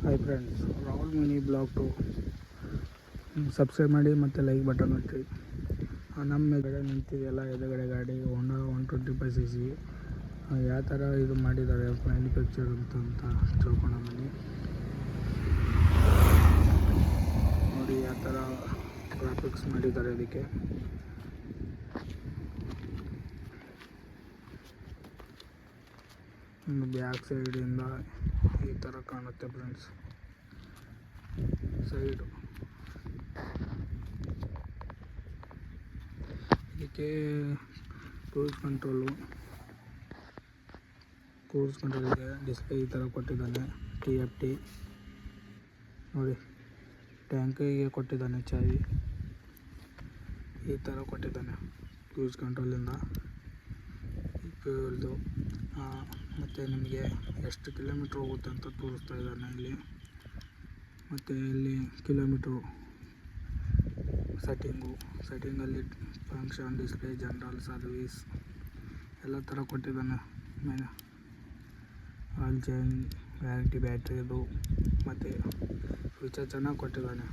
Hi friends, Rahul mini blog 2 subscribe ಮಾಡಿ ಮತ್ತು like button ಒತ್ತಿ. ನಮ್ಮ ಎದುರುಗಡೆ ನಿಂತಿದೆಯಲ್ಲ, ಎದುರುಗಡೆ ಗಾಡಿ ಹೋಂಡಾ 125cc. ಯಾವ ಥರ ಇದು ಮಾಡಿದ್ದಾರೆ ಮ್ಯಾನುಫ್ಯಾಕ್ಚರ್ ಅಂತ ತಿಳ್ಕೊಂಡ ಬನ್ನಿ. ನೋಡಿ ಯಾವ ಥರ ಗ್ರಾಫಿಕ್ಸ್ ಮಾಡಿದ್ದಾರೆ ಇದಕ್ಕೆ. ಬ್ಯಾಕ್ ಸೈಡಿಂದ ಈ ಥರ ಕಾಣುತ್ತೆ ಫ್ರೆಂಡ್ಸ್. ಸೈಡು ಇದಕ್ಕೆ ಕ್ರೂಸ್ ಕಂಟ್ರೋಲ್ ಇದೆ. ಡಿಸ್ಪ್ಲೇ ಈ ಥರ ಕೊಟ್ಟಿದ್ದಾನೆ. TFT ನೋಡಿ, ಟ್ಯಾಂಕಿಗೆ ಕೊಟ್ಟಿದ್ದಾನೆ ಚಾವಿ, ಈ ಥರ ಕೊಟ್ಟಿದ್ದಾನೆ. ಕ್ರೂಸ್ ಕಂಟ್ರೋಲಿಂದ ಫ್ಯೂಲ್ದು ಮತ್ತು ನಿಮಗೆ ಎಷ್ಟು ಕಿಲೋಮೀಟ್ರ್ ಹೋಗುತ್ತೆ ಅಂತ ತೋರಿಸ್ತಾ ಇದ್ದಾನೆ ಇಲ್ಲಿ. ಮತ್ತು ಇಲ್ಲಿ ಕಿಲೋಮೀಟ್ರು ಸೆಟ್ಟಿಂಗಲ್ಲಿ ಫಂಕ್ಷನ್, ಡಿಸ್ಪ್ಲೇ, ಜನರಲ್, ಸರ್ವೀಸ್ ಎಲ್ಲ ಥರ ಕೊಟ್ಟಿದ್ದಾನೆ. ಆಯಿಲ್ ಚೇಂಜ್, ವ್ಯಾರಂಟಿ, ಬ್ಯಾಟ್ರಿದು ಮತ್ತು ಫೀಚರ್ ಚೆನ್ನಾಗಿ ಕೊಟ್ಟಿದ್ದಾನೆ.